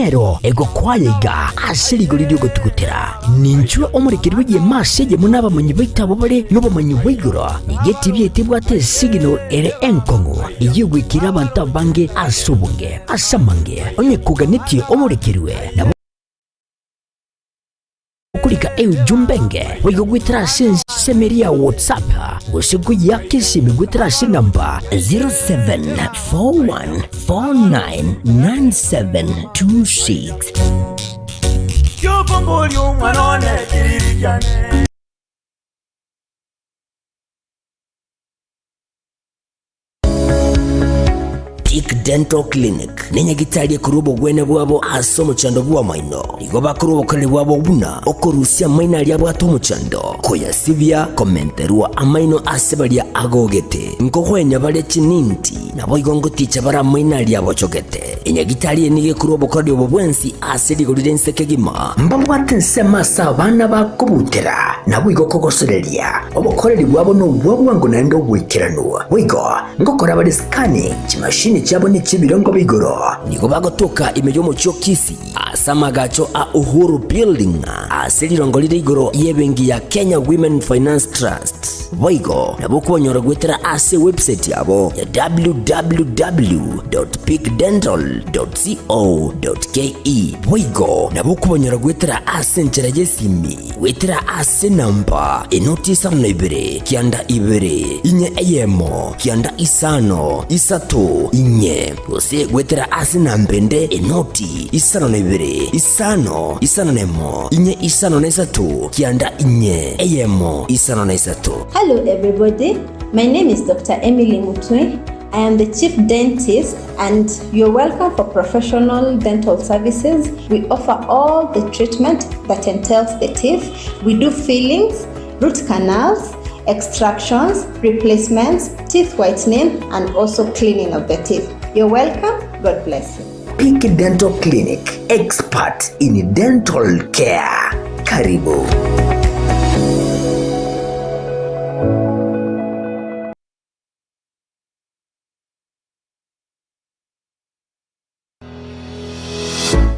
rero ego kwayiga asirigo riri gutugutera ninjwe omurikirwe ye masege munaba manyi bitabo bare n'ubumanyi bwigoro nigeti byetibwa te signal ere enkongo igigwikira abantu bange asubunge asamange onye kuganiti omurikirwe kulika jumbenge wigogwitira semeria WhatsApp usiku yake simigwitira namba 0741499726 Yobongoli umwanone kirijane Peak Dental Clinic nenya gitalie kurubo gwene bwabo aso muchando bwa maino nigo bakurubo kale bwabo buna okorusia maina lya bwato muchando koya sivya komenterwa amaino asebalia agogete nkohwenya bale chininti nabo igongo ticha bara maina lya bochogete enya gitalie nige kurubo kale bwensi asedi golidense kegima mbabwate nsema sabana bakubutera nabo igokogoserelia obokoreri bwabo no bwabo nando bwikirano wigo ngokora bale scanning chimashini chabo ni chibirongo bigoro niko bagotoka imejo mucho kisi asamagacho a Uhuru Building asilirongo liri igoro yebengi ya Kenya Women Finance Trust boigo nabukubonyora gwetera ase website yabo ya www.peakdental.co.ke boigo nabukubonyora gwetera ase nchera jesimi wetera ase namba enotisa nebere kianda ibere inye eyemo kianda isano isato inye ose gwetera ase nambende enoti isano nebere isano nemo inye isano nesatu kianda inye eyemo isano nesatu. Hello everybody, my name is Dr. Emily Mutwe. I am the Chief Dentist and you're welcome for professional dental services. We offer all the treatment that entails the teeth. We do fillings, root canals, extractions, replacements, teeth whitening, and also cleaning of the teeth. You're welcome. God bless you. Peak Dental Clinic, expert in dental care. Karibu.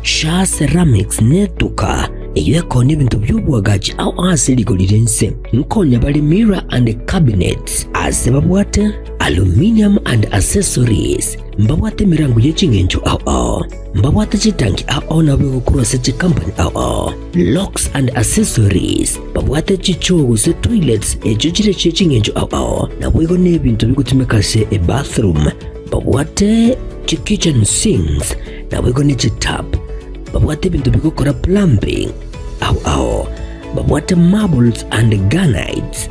Sha Ceramics netuka eyeko n'ebintu by'obwagaji au asiligo lirense nkonya bali mirror and cabinets asebabwate aluminium and accessories mbabwate mirango y'echingenjo au mbabwate chitangi au nabwego kurose company au locks and accessories babwate chichogo se toilets echochire chechingenjo au nabwego n'ebintu bigutumika se a bathroom babwate kitchen sinks nabwego ni tap babwate bintu bigokora plumbing au babwate marbles and granites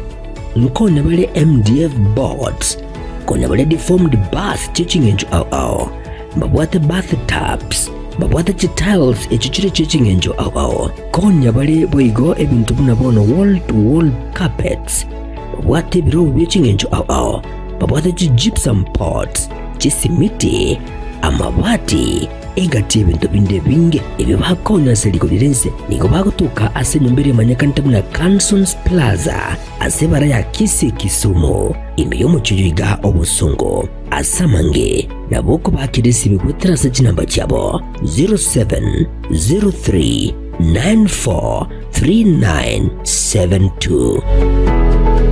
nkona bale MDF boards kona bale deformed bath chichingenjo au babwate bathtubs babwate tiles echichire chichingenjo au konya bale boigo ebintu bunabono wall to wall carpets babwate biro byechingenjo au babwate gypsum pots chisimiti amabati egati ebintu binde binge ebyo bakonya seliko lirense niko bagotuka ase nyombere manyakanta muna Cansons Plaza ase bara ya Kisi Kisumu imbeyo muchijuiga obusungo asamange naboko bakirisi bigwetera se chinamba cyabo 0703943972.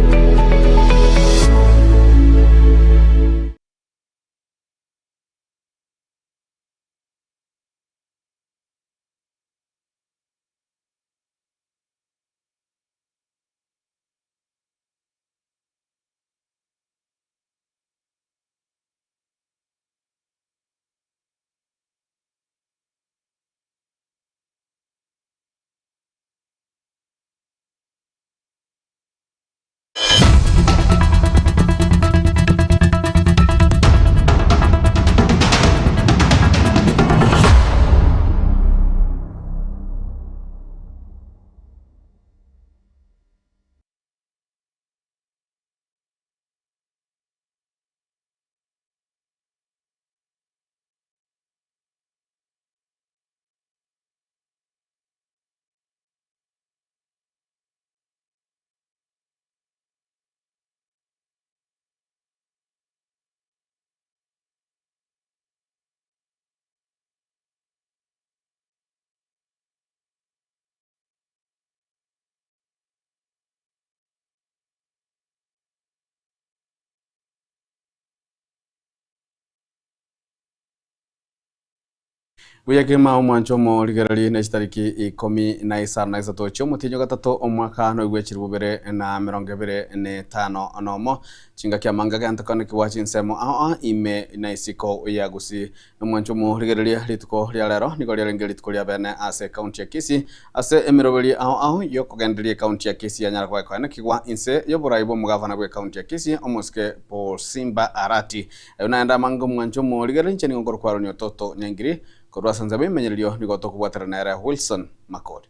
Guyakima omwanchomo ligerali na tariki 13 cy'umutinyo gatatu omwaka no gwekirubere na 2025 nomo chinga kya manga ganta kana kiwachi nsemo ime na isiko ya gusi omwanchomo ligerali lituko lya lero niko lya lituko lya bene ase county ya Kisii ase emirobeli yokogenderie county ya Kisii ya Nyarugwe kana kigwa inse yoburaibo mugavana gwe county ya Kisii omoske Paul Simba Arati unaenda manga omwanchomo ligerali ncheni ngoro kwaro ni toto nyangiri Korwa sanzabe menyelio nigoto kubwatera na Wilson Makori.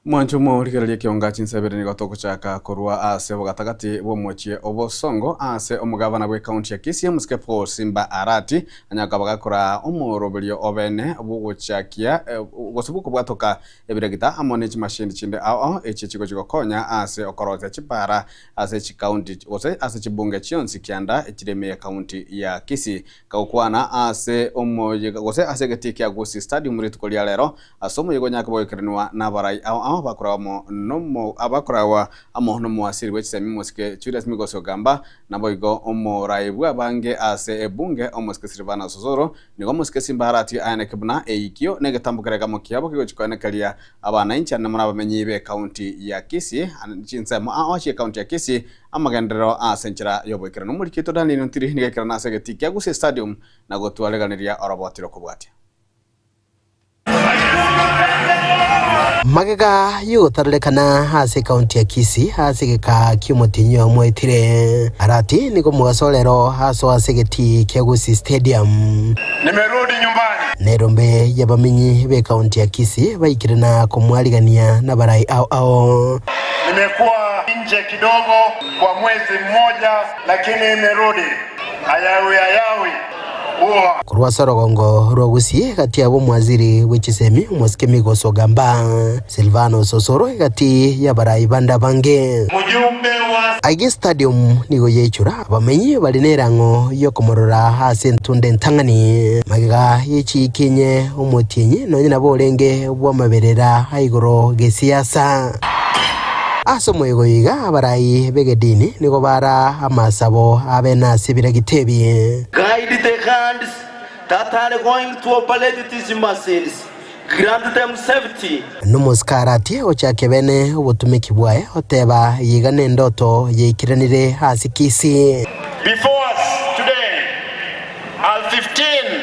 Mwanchomo ligerali kionga chinsebere ni gotoko chaka korwa ase bogatagati bomwochie obosongo ase omugavana gwe county ya Kisii omoske Paul Simba Arati anyaka bagakora omorobelio obene obugochakia gosubuko bwatoka ebiregita amone chimashini chinde echichiko chikokonya ase okoroza chipara ase chikaunti ase chibunge chionsi kianda echireme county ya Kisii kaukwana ase omoye gose ase getiki ya Gusii Stadium rituko lya lero asomo yegonyaka boyekerenwa nabarai bakurawa nomo abakurawa amono mwasiri wechisemi moske Julius Migoso Gamba naboigo omoraibu abange ase ebunge omoske Silvana Sosoro nigo moske Simba Arati anekebuna eikio negetambukerega mokiabo kigochikonekeria abana incha namana bamenyibe county ya Kisii chinsemo awachie county ya Kisii amagendero asenchira yoboikera no muri kito dani ntiri nigekera na segeti ya Gusii Stadium nagotwaleganiria orobotiro kubwatia Magega yugotarelekana hase county ya Kisii hasegeka kiumutinyo mwetire Arati niko mugasolero haso hasegeti kia Gusii Stadium. Nimerudi nyumbani. Nerombe yabamenyi be county ya Kisii baikirana kumwaligania na barai ao. Nimekuwa nje kidogo kwa mwezi mmoja lakini nimerudi. Ayawi. Kurwa sorogongo rwa Gusii kati abo mwaziri wechisemi moske Migoso Gamba Silvano Sosoro kati ya barai banda bange mujumbe wa Aige Stadium nigo yechura bamenyi balinerango yokomorora hase ntunde ntangani magega yechi kinye omotienye no nyina bolenge bwa maberera haigoro gesiasa aso mwego yiga abarai begedini nigo bara amasabo abena sibira gitebi guide the hands that are going to operate these machines, grant them safety. Numuskarati ochake bene obutumiki bwae oteba yigane ndoto yekiranire hasi Kisii. Before us today are 15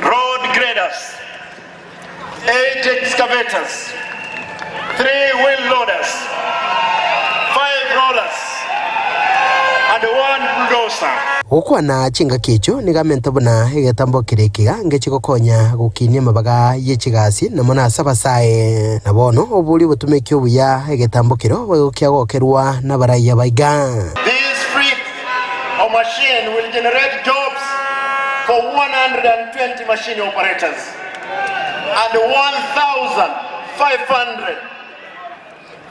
road graders, 8 excavators, 3 wheel loaders, 5 rollers, and 1 bulldozer. Ukwana chinga kicho nigamentobona egetambo kirekiga ngechikokonya gukinia mabaga yechigasi namona sabasae nabono obuli butumiki obuya egetambo kiro bwokiagokerwa nabaraya baiga. This fleet of machine will generate jobs for 120 machine operators and 1,500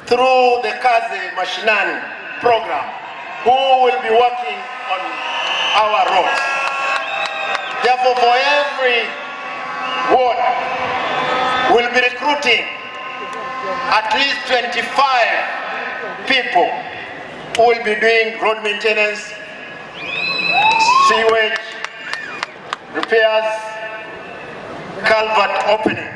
through the Kazi Mashinani program who will be working on our roads. Therefore, for every ward, we'll be recruiting at least 25 people who will be doing road maintenance, sewage, repairs, culvert opening.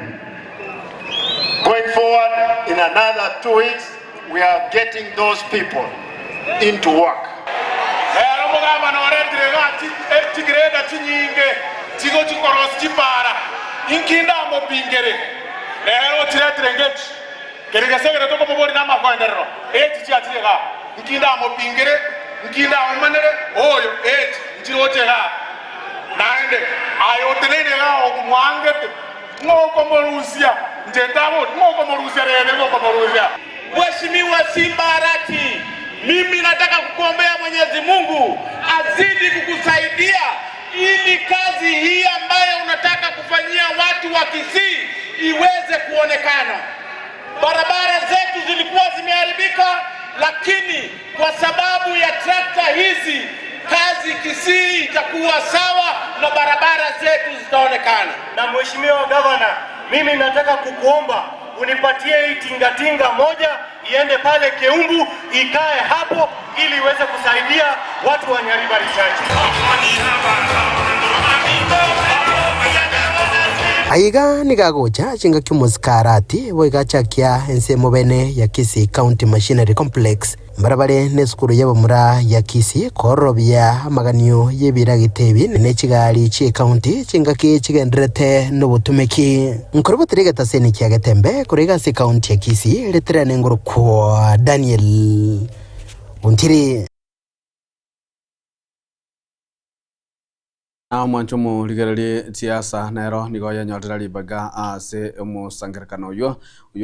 Going forward, in another 2 weeks, we are getting those people into work. Tigreda chinyinge tigo chikoros chipara inkinda mo pingere lero tiretrengech kerega segere to ko bori na makwendero chiatirega inkinda mo pingere inkinda mo manere oyo chirochega ayotenene gao kumwangete ngoko morusia ndendabo ngoko morusia rene ngoko morusia. Mheshimiwa Simba Arati, mimi nataka kukuombea Mwenyezi Mungu azidi kukusaidia ili kazi hii ambayo unataka kufanyia watu wa Kisii iweze kuonekana. Barabara zetu zilikuwa zimeharibika, lakini kwa sababu ya trakta hizi kazi Kisii itakuwa sawa na barabara zetu zitaonekana. Na Mheshimiwa Gavana, mimi nataka kukuomba unipatie hii tingatinga moja iende pale Keumbu ikae hapo ili iweze kusaidia watu wa Nyaribari Chache. Aiga nigagocha chinga Kimosika Arati boigachakia ensemo bene ya Kisii County Machinery Complex barabare ne skuru y'abamura ya Kisii korobya amaganyo y'ebira gitebi ne kigali chi county chinga ki kigenderete no butumeki nkorobo terega seni kya gatembe kurega si county ya Kisii letrane ngoro kwa Daniel Untiri. Mwancho mu ligerali siasa nero nigoya nyorera libaga ase omusangerekano uyo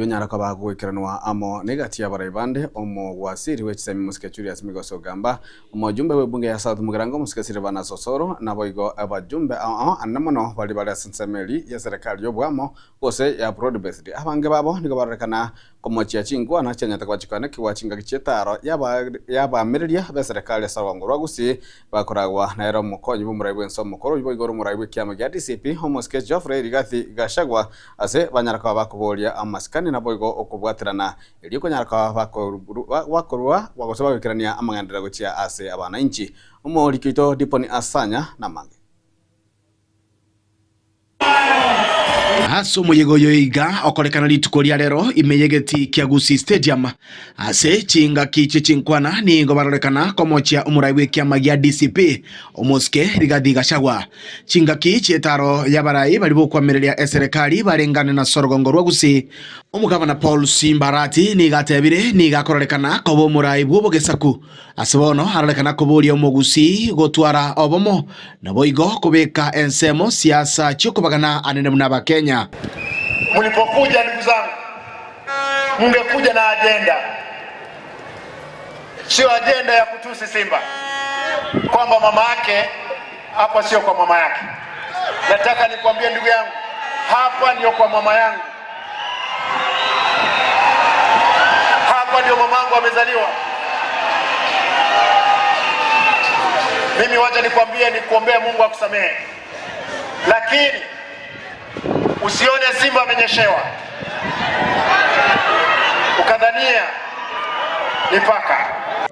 nyara ko bagwikiranwa amo negatia baraibande omo wasiri wechisemi musikechuri asimigoso gamba omo jumbe webunge ya South Mugirango musikesire bana Sosoro naboigo abajumbe anamono bali bali asensemeli ya serikali yobwamo gose ya broad based abange babo nigo barekana komochia chingwa na chanya takwachikana kiwachinga gichetaro yaba meriria be serikali sarwangorwa gusi bakoragwa naero mukonyi bumuraibu ensomo koro iboigoro muraibu kiama gya DCP homoske Geoffrey Rigathi Gachagua ase banyaraka bakuboria amaskani na boigo okubwatirana iliko nyaraka bakorwa bagosaba bikirania amangandira gochia ase abana inchi umorikito diponi asanya na mange Aso muyegoyo iga okorekana litukoria rero imeyegeti kia Gusii Stadium ase chinga kiche chinkwana ni ngobarorekana komochia umuraiwe kia magia DCP omoske Rigathi Gachagua chinga kiche taro yabarai balibo kwa merelia serikali barengane na Sorogongo rwa Gusii omugavana Paul Simba Arati ni gatebire ni gakorekana kobo muraibu bogesaku asebono harorekana koboria omogusii gotwara obomo naboigo kubeka ensemo siasa chikobagana anene mnaba Kenya. Mlipokuja ndugu zangu, mngekuja na agenda, sio agenda ya kutusi Simba kwamba mama yake hapa sio kwa mama yake. Nataka nikwambie ndugu yangu, hapa ndio kwa mama yangu, hapa ndio mamangu amezaliwa. Mimi wacha nikwambie, nikuombea Mungu akusamehe, lakini usione Simba amenyeshewa ukadhania mipaka.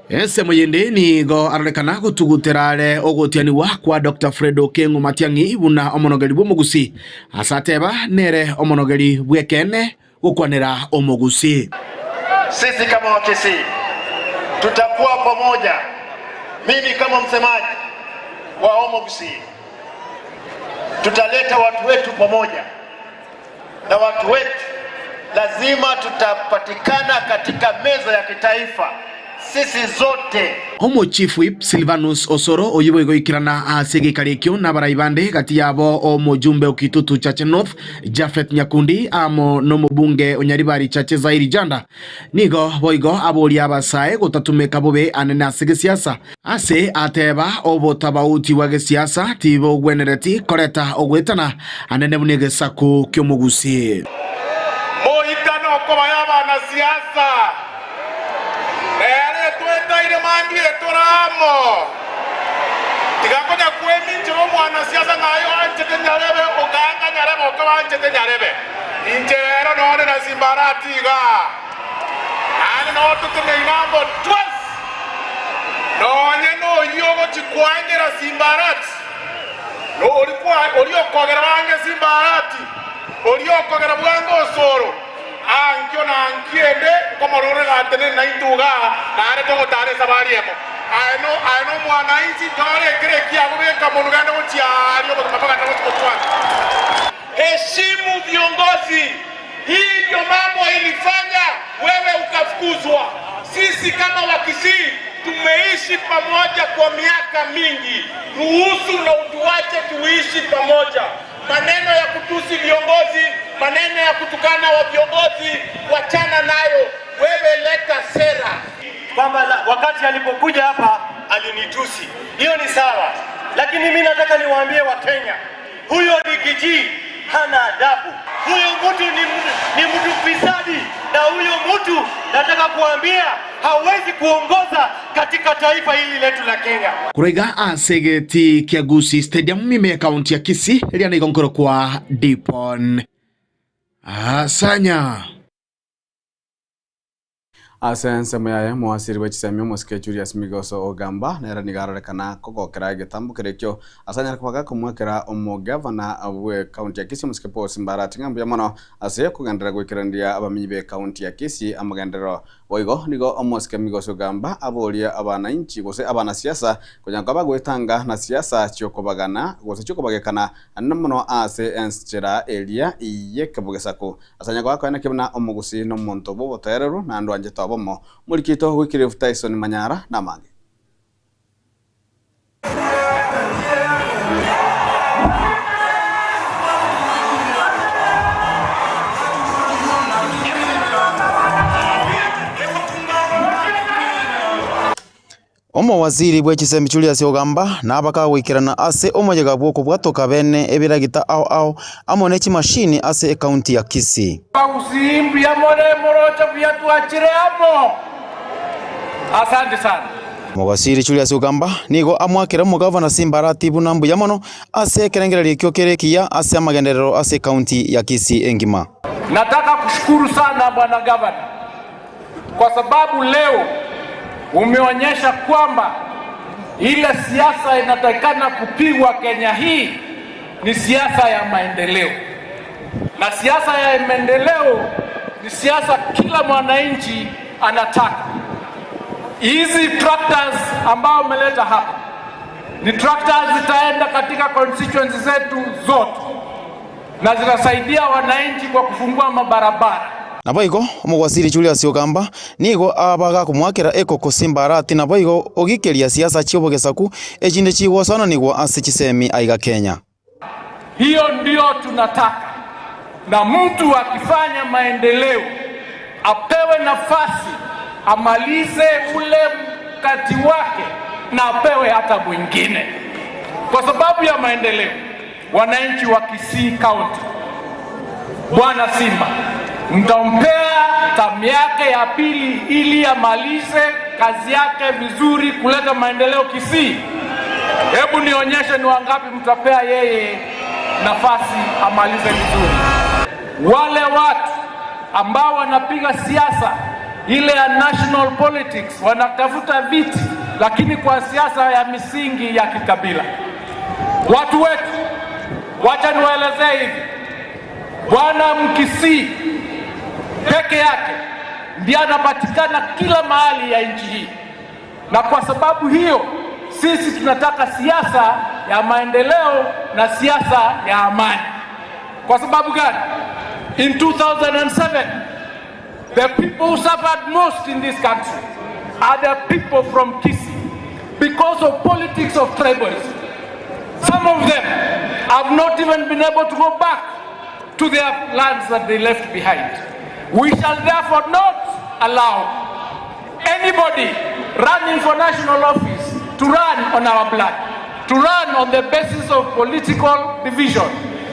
Ese muyende ni go arekana gutuguterare ogotiani wa kwa Dr. Fredo Kengu Matiangi buna omonogeri bw'omugusii asateba nere omonogeri bwekene gukwanira omugusii. Sisi kama Wakisii tutakuwa pamoja. Mimi kama msemaji wa omogusii tutaleta watu wetu pamoja, na watu wetu lazima tutapatikana katika meza ya kitaifa sisi zote. Homo Chief Whip Silvanus Osoro oyiboigo ikirana asege karikyo na baraibande kati yabo omujumbe okitutu Chache North Jafet Nyakundi amo no mubunge onyaribari Chache Zairi Janda nigo boigo abori abasae gotatumeka bobe anene asege siasa ase ateba obotabauti wage siasa tibo gwenereti koreta ogwetana anene bunege saku kyomugusii mohitano kobayaba na siasa tuetaire mandire toramo tigakonya kweminje omwana siasa nayo anchete nyarebe oganga nyarebe okaba anchete nyarebe injero none na Simba Arati ga ani no tutune inambo twas nonye no yogo chikwanyera Simba Arati no oliokogera bange Simba Arati oliokogera bwango Osoro ankyo na ankiende komorore gatene na ituga nare to gotare sabariemo aino mwana inzi dore grekia kubeka monuganda gochiario gotamapaka na gochikotwa. Heshimu viongozi, hii ndio mambo ilifanya wewe ukafukuzwa. Sisi kama Wakisii tumeishi pamoja kwa miaka mingi, ruhusu na utuache tuishi tuishi pamoja. Maneno ya kutusi viongozi, maneno ya kutukana wa viongozi, wachana nayo. Wewe leta sera. Kwamba wakati alipokuja hapa alinitusi, hiyo ni sawa, lakini mimi nataka niwaambie Wakenya, huyo Rigiji hana adabu. Huyo mtu ni mtu fisadi, na huyo mtu nataka kuambia hawezi kuongoza katika taifa hili letu la Kenya. Kuraiga asegeti kia Gusii Stadium mime kaunti ya Kisii eliana igongoro kwa Dipon Asanya. Asense mayaye mwasiri wechisemi omusike Julius Migoso Ogamba nera nigaroreka kogokera getambu kerekyo asanya kwaga kumwekera omugavana we county ya Kisii omusike Paul Simba Arati ngambu yamono ase kugendera gwikirandia abamenyi be county ya Kisii amagendero boigo nigo omusike Migoso Ogamba aboria abana inchi gose abana siasa kunyanga bagwetanga na siasa cyokobagana gose cyokobagekana namono ase enchera elia iyekebugesako asanya kwakana kibona omugusi no monto bo botereru na ndo anje bomo mulikito Wycliffe Tyson Manyara na mange Omo waziri bwechisemi Julius Ogamba nabaka gwikirana ase omojega bwoko bwatoka bene ebiragita ao amonechi mashini ase county ya Kisii. Usimbi ya more morocha vya tuachire hapo. Asante sana. Mwasiri Julius Ogamba nigo amwakira mugavana Simba Arati bunambu yamono ase kerengera likyo kerekia ase amagenderero ase county ya Kisii engima. Nataka kushukuru sana bwana gavana kwa sababu leo umeonyesha kwamba ile siasa inatakana kupigwa Kenya hii ni siasa ya maendeleo. Na siasa ya maendeleo ni siasa kila mwananchi anataka. Hizi tractors ambao umeleta hapa ni tractors zitaenda katika constituency zetu zote na zitasaidia wananchi kwa kufungua mabarabara. Naboigo omugwasiri Julius Ogamba nigo abaga kumwakira ekoko Simba Arati naboigo ogikeria siasa chiobogesaku ejinde chigosana nigo ase chisemi aiga Kenya. Hiyo ndio tunataka, na mtu akifanya maendeleo apewe nafasi amalize ule mkati wake na apewe hata mwingine. Kwa sababu ya maendeleo, wananchi wa Kisii County, bwana Simba mtampea tamu yake ya pili ili amalize kazi yake vizuri kuleta maendeleo Kisii. Hebu nionyeshe ni wangapi mtapea yeye nafasi amalize vizuri. Wale watu ambao wanapiga siasa ile ya national politics, wanatafuta viti lakini kwa siasa ya misingi ya kikabila. Watu wetu, wacha niwaelezee hivi, bwana Mkisii peke yake ndiye anapatikana kila mahali ya nchi hii, na kwa sababu hiyo sisi tunataka siasa ya maendeleo na siasa ya amani. Kwa sababu gani? In 2007 the people who suffered most in this country are the people from Kisii because of politics of tribalism. Some of them have not even been able to go back to their lands that they left behind. We shall therefore not allow anybody running for national office to run on our blood, to run on the basis of political division,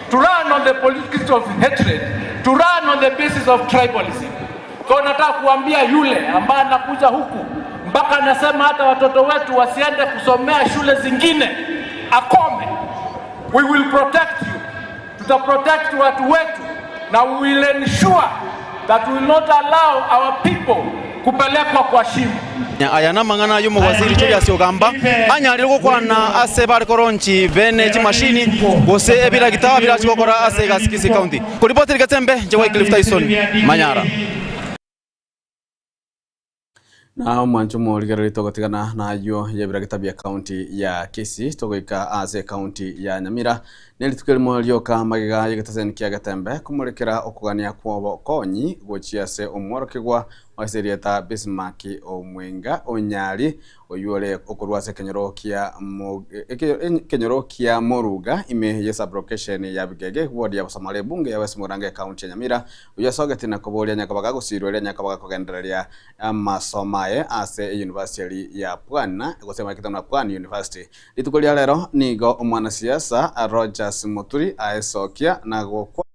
to run on the politics of hatred, to run on the basis of tribalism. Kwa nataka kuambia yule ambaye anakuja huku mpaka anasema hata watoto wetu wasiende kusomea shule zingine, akome. We will protect you. Tutaprotect watu wetu, na we will ensure that we will not allow our people kupelekwa kwa shimo. Aya namangana yumo waziri Julius Ogamba anyarire gukwana ase bari koronchi bene chimashini gose ebira gitaba birachikokora ase Kisii County. Kuripoti Gatembe je Wycliffe Tyson Manyara. Na mwancho morigereri togotigana na yo yebira gitabia county ya Kisii togoika ase county ya Nyamira nelitukilimo lyoka magiga yegetaseni kia gatembe kumulikira okugania kwa konyi gochiase omworokigwa waserieta Bismarck omwenga onyali oyole okurwase kenyoro kia moruga ime yesa brocation ya bigege ward ya Busamale bunge ya West Murange county ya Nyamira uyasoga na kobolia nyakabaga gusirwe nyakabaga kugendereria amasomaye ase university ya Pwana gusema kitana Pwana University litukulia lero nigo omwana siasa Rogers Muturi aesokia na gokwa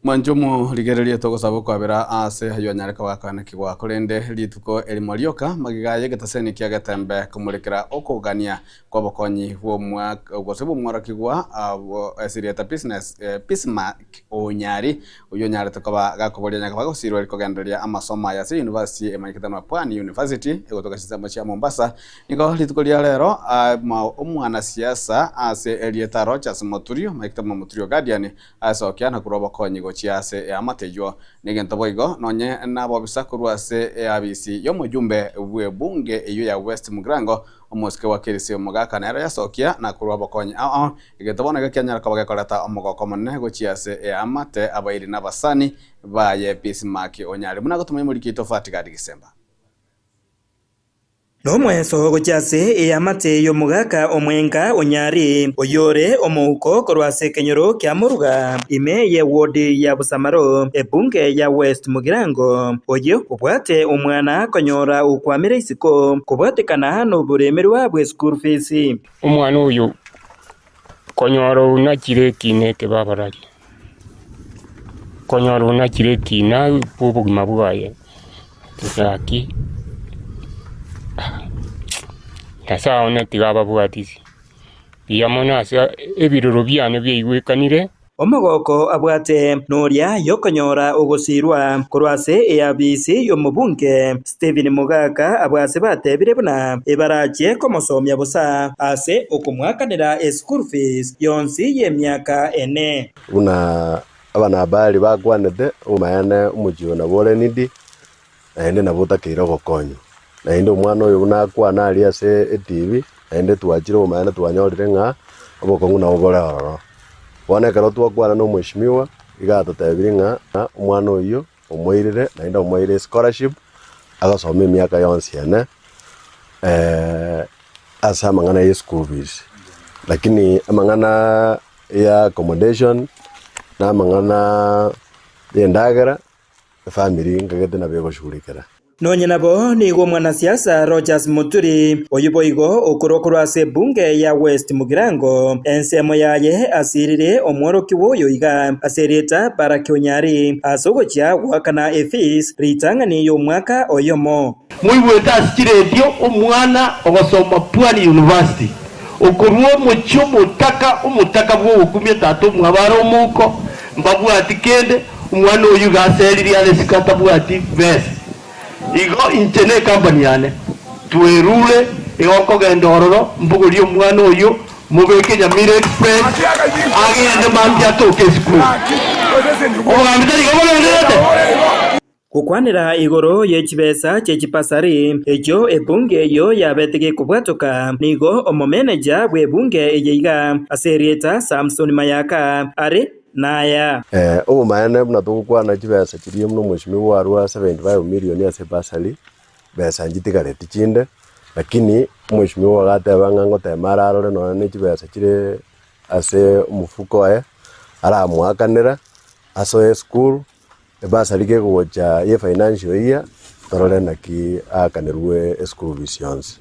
Manjomo ligereria togo sabo kwabera ase hayo nyareka wakana kigwa kolende lituko elimolioka magiga yegetaseni kia gatembe kumulikira okugania kwa bokonyi wo mwaka gosebo mwara kigwa esirieta business Bismarck onyari uyo nyare tokoba gakobolia nyaka bagosirwe likogenderia amasoma ya university emakitano Pwani University egotoka sistema cha Mombasa niko lituko lia lero omwana siasa ase Elieta Rogers Muturio makitamo Muturio Guardian asokia na kuroba konyi chiase ya matejo negento boigo nonye nabo bisakurwase abisi yo mujumbe bwe bunge iyo ya West Mugrango omoske wakirisi omugaka nero yasokia na kurwa bokonyi igento bona gakenya kabaga kolata omugoko monne go chiase ya mate abairi nabasani baye Bismarck onyali muna gotumye muri kito fatika December Nomweso gochase eyamate yomugaka omwenga onyari oyore omuko korwase kenyoro kya muruga ime ye ward ya Busamaro ebunge ya West Mugirango oyo obwate omwana konyora ukwamira isiko kubwatekana no buremerwa bwe school fees omwana oyo konyora unakire kine ke babarari konyora unakire kina bubugima bwaye tsaki Kasa ona tigaba bwatisi biyamona asa ebiroro byane byeiwekanire omugoko abwate noria yokonyora ogosirwa korwase eabisi yomubunge Stephen Mugaka abwase batebire buna ebarache komosomya busa ase okumwakanira school fees yonsi yemyaka ene una abana bali bagwanete umayane umujiona bole nidi ende nabutakira gokonyo na inde umwana oyo bunakwana ali ase TV ende twachire umana twanyorire nga obokongu na obora wana karo twakwana no mweshimiwa igato tebiri nga umwana oyo omwirire na inde omwire scholarship agasoma emyaka yonsi ene asa mangana ya school fees lakini amangana ya accommodation na mangana ya ndagara family ngagete na bego shulikira nonye nabo nigo mwana siasa Rogers Muturi oyuboigo okurokorwase bunge ya West Mugirango ensemo yaye asirire omworoki woyo iga aserieta barakyonyari asogocha wakana efis ritangani yo mwaka oyomo muibweta asikiredio omwana ogasoma Pwani University okurwo muchumu umutaka bwo ukumye tato mwabaro muko mbabwati kende umwana oyu gaseriri ale sikata bwati vest igo intene company yane tuerule igoko gendororo mbuguriyo mwana oyu mubeke Nyamira Express agende mandi atoke school ogambitari gomolete kukwanira igoro yechibesa chechipasari ejo ebunge yo yabetege kubwatoka nigo omomeneja bwe bunge eyeiga aserieta Samson Mayaka are naya obo mayane buna tukwana chibesa chiriye muno mweshimiwa warwa 75 million ya sepasali besa njitigareti chinde lakini mweshimiwa gateba ngango temara arore no ne chibesa chire ase umufuko ara mwakanira aso school ebasali ke gocha ye financial year torole naki akanirwe school visions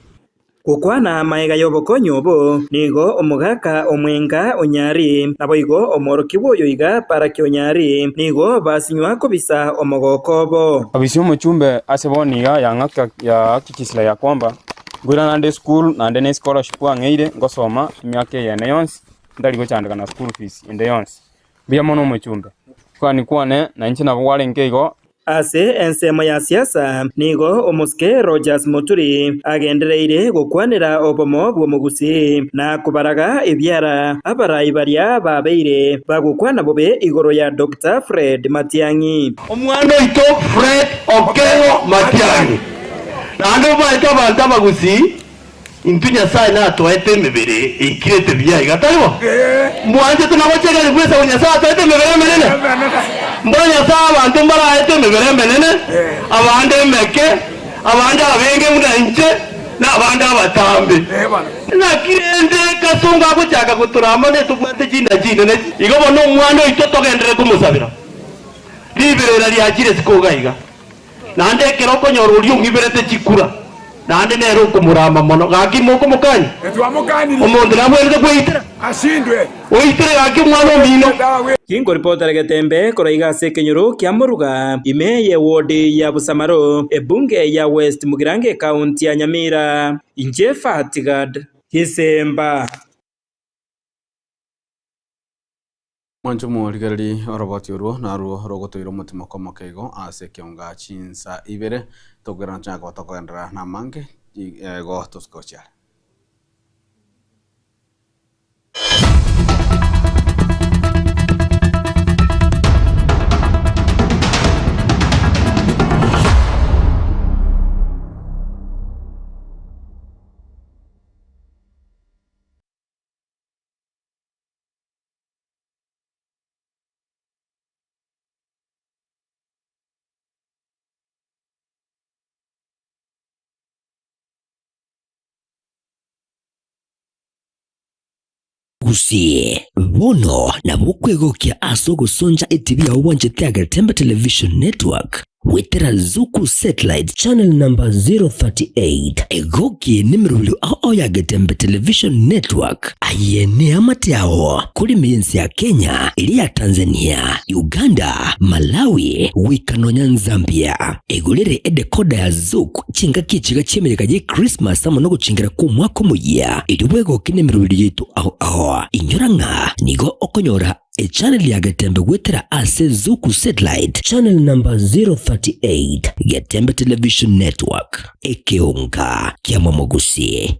kukwana maega yobokonyo bo nigo omugaka omwenga onyari naboigo omoroki boyo iga para kyonyari nigo basinywa kobisa omogoko bo abisi umuchumbe aseboniga yangaka ya hakikisha ya kwamba Gwira nande school nande ne scholarship wangeire ngosoma myaka yene yonse ndali gochandika na school fees inde yonse bia mono muchumbe kwani kwane na nchi na bwale nkeigo ase ensemo ya siasa nigo omuske Rogers Muturi agendereire gukwanira obomo bw'omugusi na kubaraga ebyara abarayi baria babeire bagukwana bobe igoro ya Dr. Fred Matiang'i omwana ito Fred Okengo Matiang'i nando baita banta bagusi intunya sai na toete mebere ikirete bya igataribo mwanje tunabachega ni pesa unya saa toete mebere menene mbanya saa abantu mbara ete mebere menene abande meke abande abenge munanche na abande abatambe na kirende kasonga kuchaka kuturama ne tubate jinda ne igobo no mwana itoto gendere kumusabira libere rali ajire sikogaiga nande keroko nyoruri ungiberete chikura nande nero kumurama mono gaki moko mukani omonde nabwerete kwitira ashindwe oitire gaki mwana mino kingo reporter Getembe koraiga ase Kenyoro kia Muruga ime ye ward ya Busamaro ebunge ya West Mugirange county ya Nyamira inje Fatigad Kisemba Mwancho murigarari oroboti uruo naruo rogotoiro mutima komokeigo ase kionga chinsa ibere togera chaka otogendera na mange go toskocha gusie bono na bukwegokia aso gusonja ETV ya uwanje Tiaga Tembe Television Network wetera Zuku Satellite Channel number 038 egoki nimero ao ya Getembe Television Network ayene amatiao kuri miyensi ya Kenya ili ya Tanzania Uganda Malawi wikanonya Zambia egulere edekoda ya Zuku chinga kichiga chemereka je Christmas amono guchingira ku mwaka muya iliwego kinemero yitu ao inyoranga nigo okonyora a channel ya Getembe wetera ase Zuku Satellite Channel number 038 Getembe Television Network ekeonga kia Mwamogusi.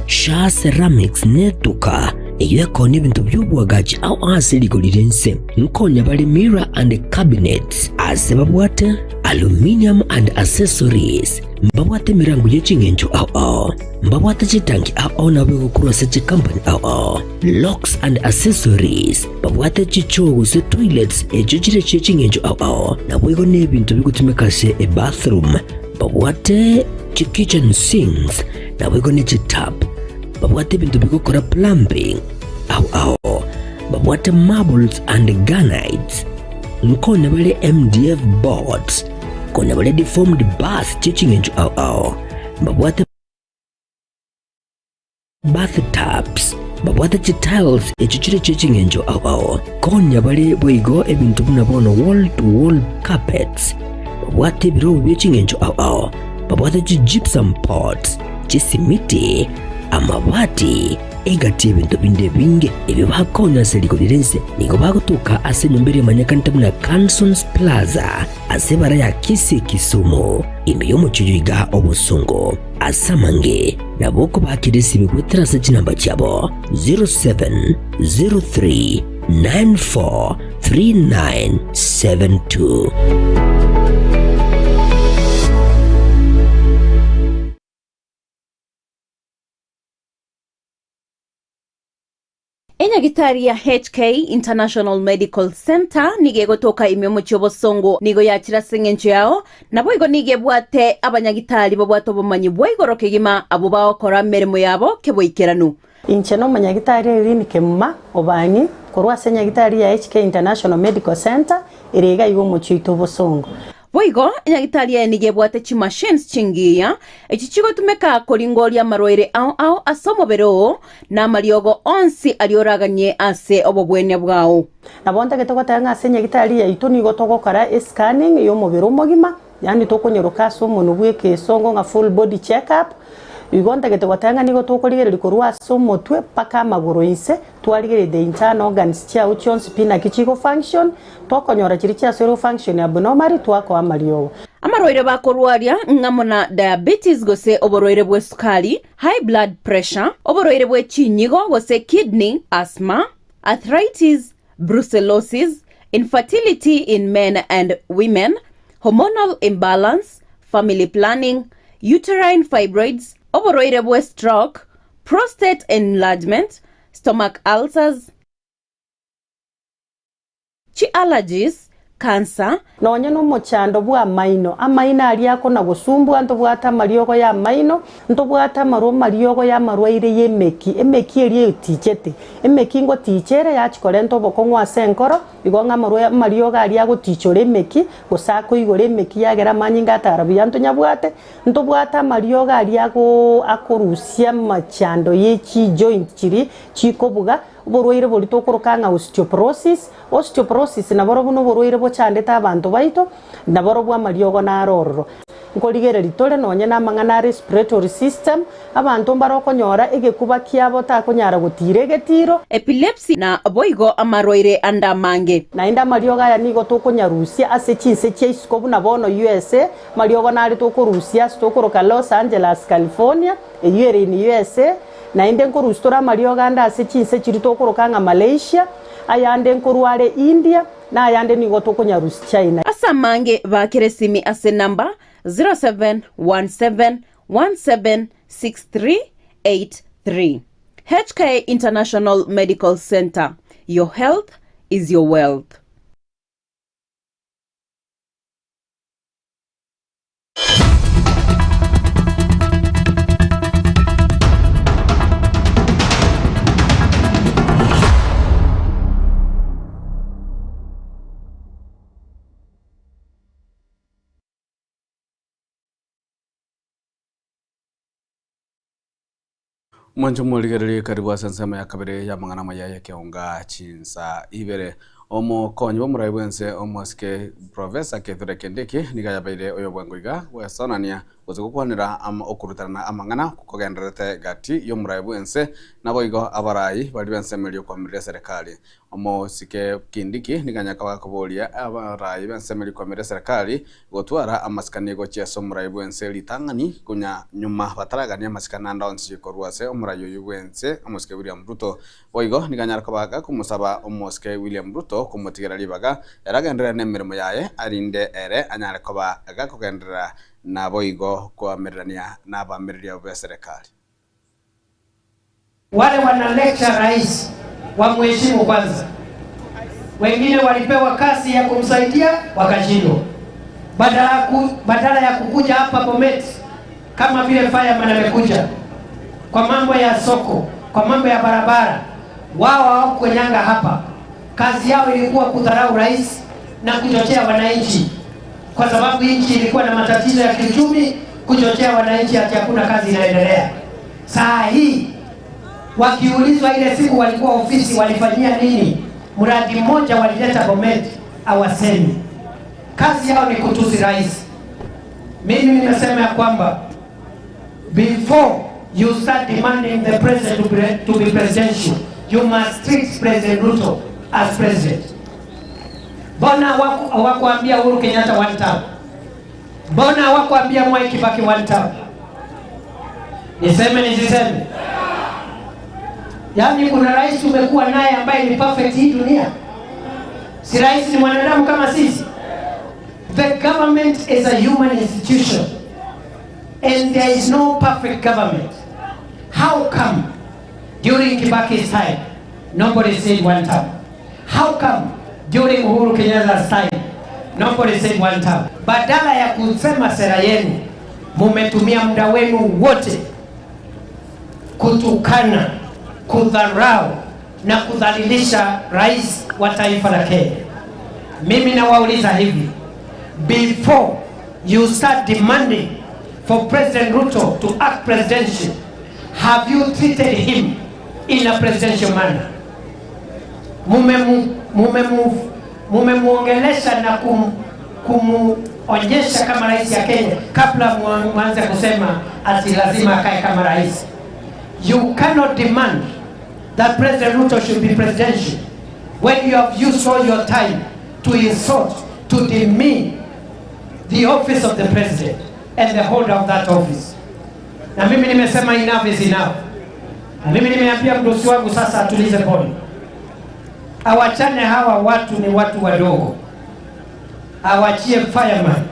Sha Ceramics netuka eyeko n'ebintu by'obwagaji au asiligo lirense nkonya bali mirror and cabinets asebabwate aluminium and accessories mbabwate mirango y'echingenjo au mbabwate chitanki au nabwego kurwasa company au locks and accessories babwate chichogo se toilets echochire chechingenjo au nabwego n'ebintu bikutumikase e bathroom babwate kitchen sinks nabwego ne tap babwate bintu bikokora plumbing au babwate marbles and granites nkone bale MDF boards kone bale deformed bath chichingenjo au babwate bathtubs babwate tiles echichire chichingenjo au konya bale boigo ebintu munabono wall to wall carpets babwate biro byechingenjo au babwate gypsum pots chisimiti amabati egati ebintu binde binge ebyo bakonya seliko lirense nigo bagotuka ase nyombere manyakantamu na Cansons Plaza ase bara ya Kisi Kisumu imbeyo muchuyiga obusungu asamange naboko bakirisi bigwetera se chinamba cyabo 0703943972. Enyagitari ya HK International Medical Center nige gotoka imyomo cyobosongo nigo yakira sengencho yao nabo igo nige bwate abanyagitari babwato bomanyi bwigoro kigima abo bakora merimo yabo keboikeranu inche no manyagitari iri ni kemma obanyi korwa senyagitari ya HK International Medical Center irega igo muchito bosongo Boigo nyagitalia nigebwate chi machines chingia echichigo tumeka koringoria marwaire ao asomo bero na mariogo onsi alioraganye ase obobwene bwao na bonta getogotanga ase nyagitalia itoni gotogokara scanning yo mobero mogima yani tokonyeroka so monubwe ke songo nga full body check up igonta getogotanga nigo tokorigereri korwa so motwe paka maguru ise twarigereri the internal organs chia uchons pina kichigo function tokonyora chiri chia zero function abnormal twako amariogo amarwaire bakorwaria ngamona diabetes gose oborwaire bwe sukari high blood pressure oborwaire bwe chinyigo gose kidney asthma arthritis brucellosis infertility in men and women hormonal imbalance family planning uterine fibroids oborwaire bwe stroke prostate enlargement stomach ulcers chi allergies cancer nonye no mochando bwa maino amaina ali yako na gusumbu anto bwata mariogo ya maino nto bwata mariogo ya marwaire yemeki eli tichete emeki ngo tichere ya chikore nto bokongwa senkoro igonga mariogo ali yago tichore emeki gosako igore emeki yagera manyinga tarabu yanto nyabwate nto bwata mariogo ali yago akorusia machando yechi joint chiri chikobuga borwaire boli tokorokanga osteoporosis na boro buno borwaire bochandeta abantu baito na boro bwa mariogo na aroro nkoligere litore nonye na mangana respiratory system abantu barokonyora egekuba kiabo takonyara gutire getiro epilepsy na boigo amarwaire andamange na inda mariogo ya nigo tokonyarusia ase chinse cheisikobu na bono USA mariogo na ali tokorusia stokoroka Los Angeles California eyere in USA na inde nkorustora mariogo anda ase chinse chiri tokorokanga Malaysia ayande nkorware India na ayande nigo tokonyarusi China asamange bakeresimi ase number 0717176383 HK International Medical Center. Your health is your wealth. Mwanjo muligereri karibu asansema ya kabere ya mangana maya ya keonga chinsa ibere omo konyi bomurai bwense omoske professor Kithure Kindiki niga yabaire oyo bwangoiga wesonania gukwanira okurutana amangana kukogenderete gati yo murai bwense naboigo abarai bali bensemelio kwa mire serikali omo sike Kindiki niga kabolia abarai bensemelio kwa mire serikali gotwara amaskanigo cheso murai bwense litangani kunya nyuma bataragania amaskana ndonsi korwase omurai yo bwense omoske William Ruto boigo niga kabaga kumusaba omoske William Ruto kumutigera libaga yaragendera nemirimo yaye arinde ere anyare koba agakogendera na boigo kwa merania na bamiriria wa serikali. Wale wana lecture rais wa mheshimu kwanza. Wengine walipewa kazi ya kumsaidia wakashindwa. Badala ya kukuja hapa Bomet kama vile fireman amekuja kwa mambo ya soko, kwa mambo ya barabara, wao hawakwenyanga hapa. Kazi yao ilikuwa kudharau rais na kuchochea wananchi, kwa sababu nchi ilikuwa na matatizo ya kiuchumi, kuchochea wananchi ati hakuna kazi inaendelea. Saa hii wakiulizwa ile siku walikuwa ofisi walifanyia nini, mradi mmoja walileta Bomet awasemi. Kazi yao ni kutusi rais. Mimi nimesema ya kwamba before you start demanding the president to be presidential, you must treat President Ruto as president. Bona hawakuambia Uhuru Kenyatta one term? Bona hawakuambia Mwai Kibaki one term? Niseme nisiseme? Yaani kuna rais tumekuwa naye ambaye ni perfect hii dunia? Si rais ni mwanadamu kama sisi? The government is a human institution and there is no perfect government. How come during Kibaki's time nobody said one term? How come during Uhuru Kenyatta's time nobody said one term? Badala ya kusema sera yenu, mumetumia muda wenu wote kutukana, kudharau na kudhalilisha rais wa taifa la Kenya. Mimi nawauliza hivi, before you start demanding for President Ruto to act presidential, have you treated him in a presidential manner? Mumemuongelesha na kumuonyesha kama rais ya Kenya kabla mwanze kusema ati lazima akae kama rais. You cannot demand that President Ruto should be presidential when you have used all your time to insult, to demean the office of the president and the holder of that office. Na mimi nimesema enough is enough. Na mimi nimeambia mdosi wangu sasa atulize pole. Awachane hawa watu, ni watu wadogo. Awachie fireman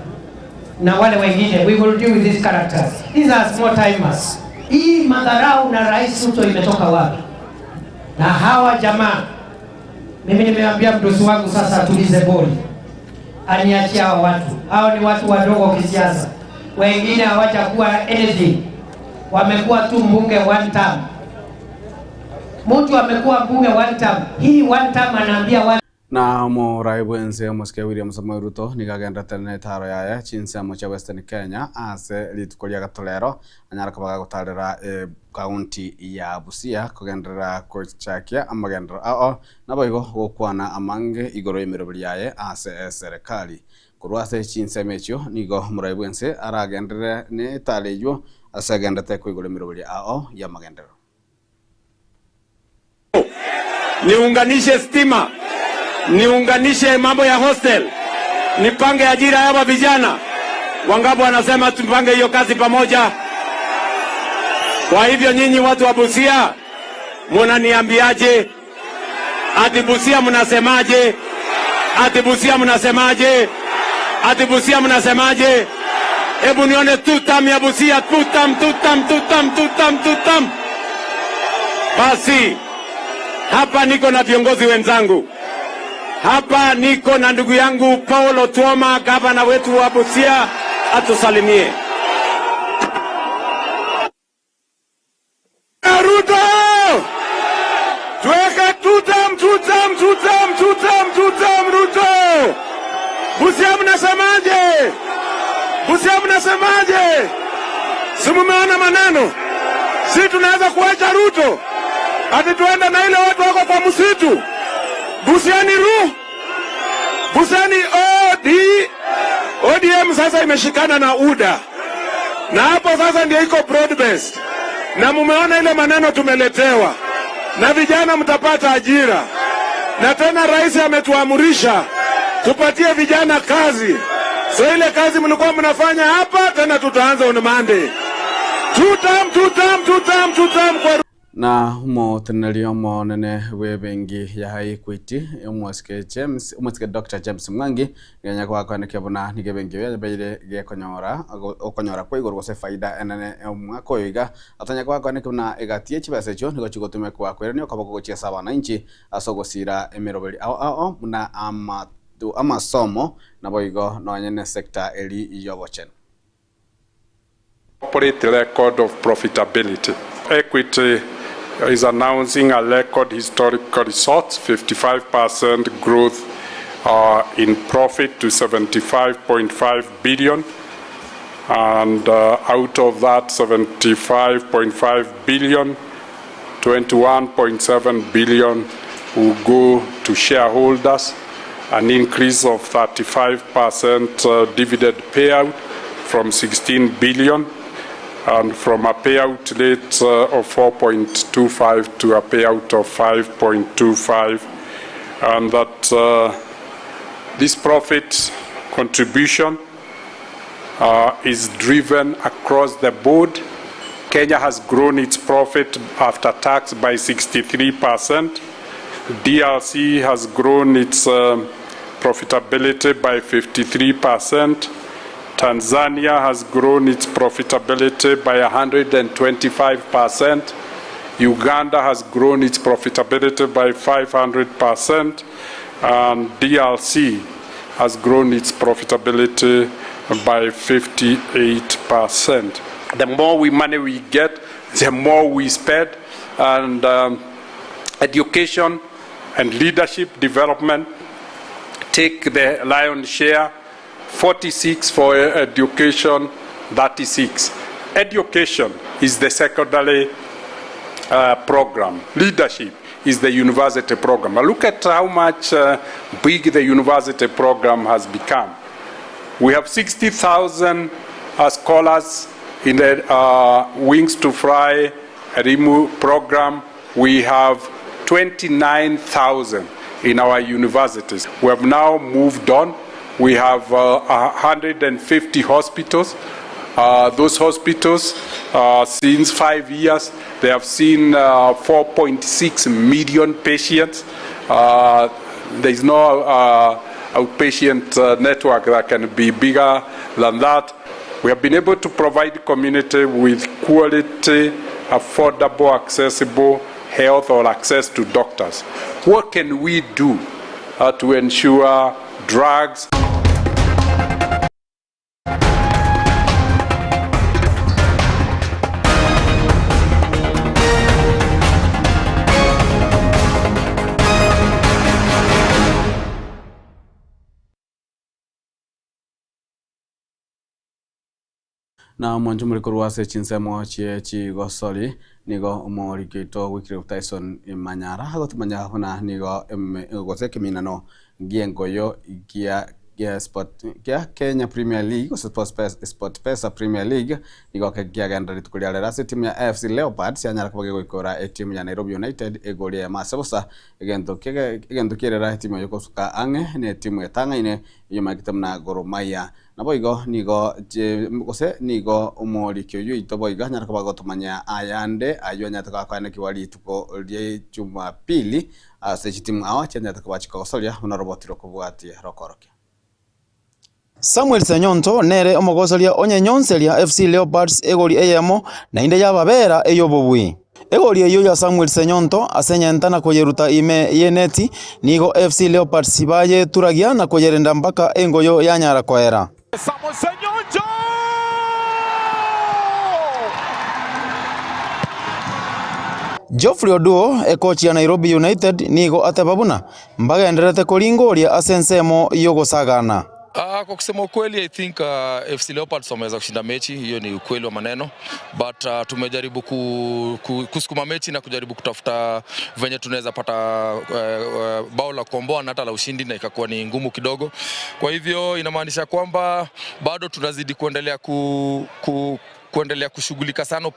na wale wengine. We will deal with these characters. These are small timers. Hii madharau na Rais Ruto imetoka wapi? Na hawa jamaa, mimi nimeambia mdosi wangu sasa atulize pole. Aniachia hawa watu. Hao ni watu wadogo kisiasa. Wengine hawajakuwa anything. Wamekuwa tu mbunge one term. Mtu amekuwa mbunge one term. Hii one term anaambia na murai bwense muske William Samoei Ruto nikagenda tene taro yaye chinsemo cha Western Kenya ase litukolia gatolero anyara kabaga gutarira county ya Busia kugendera kuchakia amagendera ao naboigo gukwana amange igoro yemirobiri yaye ase serikali kurwase chinsemo echo nigo murai bwense aragendere ne talejo ase agendete kuigoro yemirobiri ao ya magendero. Niunganishe stima, niunganishe mambo ya hostel, nipange ajira ya vijana. Wangapo wanasema tupange hiyo kazi pamoja. Kwa hivyo nyinyi watu wa Busia, mnaniambiaje? Ati Busia mnasemaje? Ati Busia mnasemaje? Ati Busia mnasemaje? Hebu nione tutam ya Busia, tutam. Basi hapa niko na viongozi wenzangu. Hapa niko na ndugu yangu Paul Otuoma, gavana wetu wa Busia, atusalimie. Ruto! Tuweka tutam Ruto! Busia mnasemaje? Busia mnasemaje? Si mumeona maneno? Si tunaweza kuacha Ruto? Ati tuenda na ile watu wako kwa msitu. Busiani Busiani ODM sasa imeshikana na UDA. Na hapo sasa ndio iko broad based. Na mumeona ile maneno tumeletewa. Na vijana mtapata ajira. Na tena rais ametuamurisha tupatie vijana kazi. So ile kazi mlikuwa mnafanya hapa tena tutaanza on Monday. Tutam kwa na mo tenerio mo nene webengi ya Equity umwaske Dr. James Mwangi ngenya kwa kwa nekebona nigebengi ya beire ge konyora kwa igoro gose faida enene mwako iga atanya kwa nekuna egatie chibase cyo nigo chigotume kwa kwereni okaboko gochia saba na inchi asogosira emerobeli ao na amasomo na boigo no nyene sector eli yobochen. Corporate record of profitability. Equity is announcing a record historical results, 55% growth in profit to 75.5 billion. And out of that 75.5 billion, 21.7 billion will go to shareholders, an increase of 35% dividend payout from 16 billion. And from a payout rate of 4.25 to a payout of 5.25, and that this profit contribution is driven across the board. Kenya has grown its profit after tax by 63%. DRC has grown its profitability by 53%. Tanzania has grown its profitability by 125%. Uganda has grown its profitability by 500%. And DRC has grown its profitability by 58%. The more money we get, the more we spend. And education and leadership development take the lion's share. 46 for education, 36. Education is the secondary program. Leadership is the university program. Look at how much big the university program has become. We have 60,000 scholars in the Wings to Fly RIMU program. We have 29,000 in our universities. We have now moved on. We have 150 hospitals. Those hospitals, since 5 years, they have seen 4.6 million patients. There is no outpatient network that can be bigger than that. We have been able to provide the community with quality, affordable, accessible health or access to doctors. What can we do to ensure drugs? na mwanju muri kurwase chinsemo chie chigosori nigo umorikito wikire Tyson Manyara hagotumanya hona nigo gose kiminano giengoyo gia sport gia Kenya Premier League Sport Pesa Premier League nigo kia ganda ritukulia rase timu ya AFC Leopards yanyara kubage goikora timu ya Nairobi United egolia masabusa egento kirera timu yoko suka ange ne timu ya tanga ine yomagitamna Gor Mahia naboigo nigo gose nigo umorikyo yuito boiga nyara kubago tumanya ayande ayo nyata kakane kiwali tuko lie Jumapili ase timu awa chenya takabachika gosoria unarobotiro kubwati rokoroke Samuel Senyonto nere omogosoria onyenyonseria FC Leopards egori eyemo na inde yababera eyobobwi egori eyo ya Samuel Senyonto asenyentana koyeruta ime yeneti nigo FC Leopards baye turagia na koyerenda mpaka engoyo yanyara koera Samuel Senyonto Geoffrey Oduo coach ya Nairobi United nigo atebabuna mbaga enderete koringoria asensemo yogosagana. Kwa kusema ukweli I think FC Leopards wameweza kushinda mechi, hiyo ni ukweli wa maneno, but tumejaribu kusukuma mechi na kujaribu kutafuta venye tunaweza pata bao la kuomboa na hata la ushindi, na ikakuwa ni ngumu kidogo. Kwa hivyo inamaanisha kwamba bado tunazidi kuendelea kushughulika sana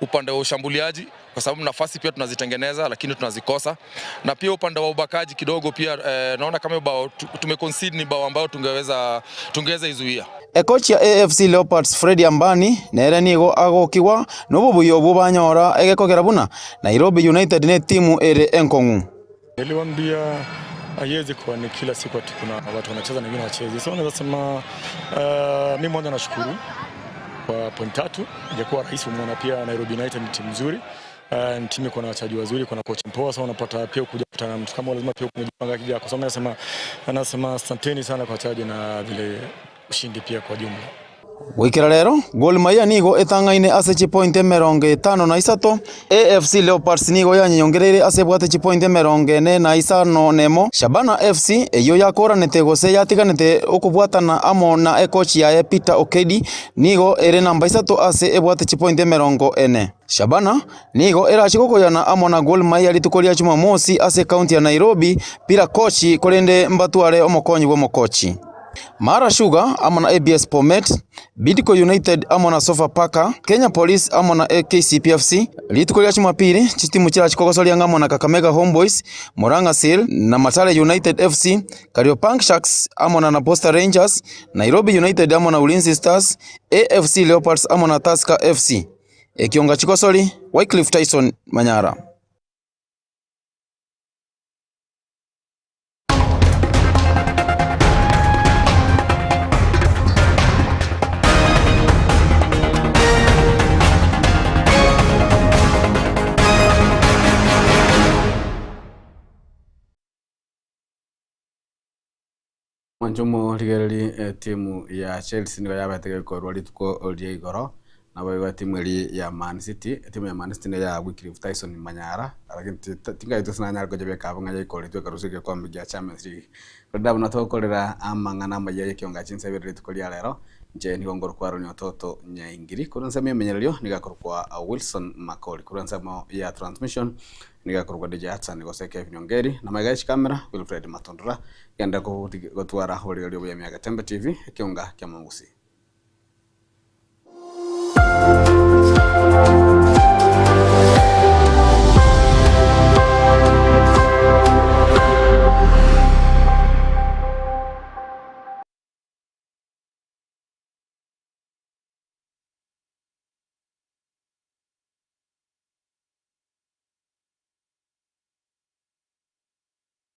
upande wa ushambuliaji, kwa sababu nafasi pia tunazitengeneza lakini tunazikosa, na pia upande wa ubakaji kidogo pia naona kama bao tumeconcede ni bao ambao tungeweza izuia. Coach ya AFC Leopards Fred Ambani nere nigo agokiwa nobubuyo bubanyora egekogera buna Nairobi United ne timu ere enkongu. Niliwaambia haiwezi kuwa ni kila siku ati kuna watu wanacheza na wengine wacheze. So naweza sema mimi mwanzo nashukuru kwa point 3, ingekuwa rahisi umeona pia Nairobi United ni timu nzuri. Timu iko na wachezaji wazuri, kuna coach mpoa, so unapata pia kuja kutana mtu kama lazima pia kujipanga kijako. So nasema asanteni sana kwa wachezaji na vile ushindi pia kwa jumla. Wikira rero Gor Mahia nigo etangaine ase chipointe 53 AFC Leopards nigo yanyongereire ase bwate chipointe 45 nemo Shabana FC eyo yakoranete gose yatiganete okubwatana amo na coach ya Peter Okedi nigo ere namba 3 ase ebwate chipointe 40 Shabana nigo erachikokoyana amo na Gor Mahia litukoria Jumamosi ase county ya Nairobi pira coach kolende mbatware omokonyi bwo mokochi Mara Sugar amona ABS Bomet, Bidco United amona Sofapaka, Kenya Police amona KCPFC, litukolia Jumapili chitimu chira chikogosoria ngamona Kakamega Homeboys, Murang'a Seal na Matale United FC, Kariobangi Sharks amona na Posta Rangers, Nairobi United amona Ulinzi Stars, AFC Leopards amona Tusker FC. Ekionga chikosori Wycliffe Tyson Manyara. Mwanjumu ligereri timu ya Chelsea nigo yabatege korwa lituko olie igoro na baiwa timu ya Man City ne ya Wycliffe Tyson Manyara lakini tinga itu sana nyarko jabe kabanga ya ikole tu karusike kwa mbiga Champions League rada buna to kolera amangana maye kionga chinsa bere tu kolia lero je ni ngoro kwa ronyo toto nyaingiri kuransa memenyelio nigakorwa Wilson Makoli kuransa mo ya transmission nigakorwa DJ Hatsan nigoseke Nyongeri na magashi camera Wilfred Matondra yanda ko gotwara hori ya Miaga Tembe TV kionga kya Mungusi.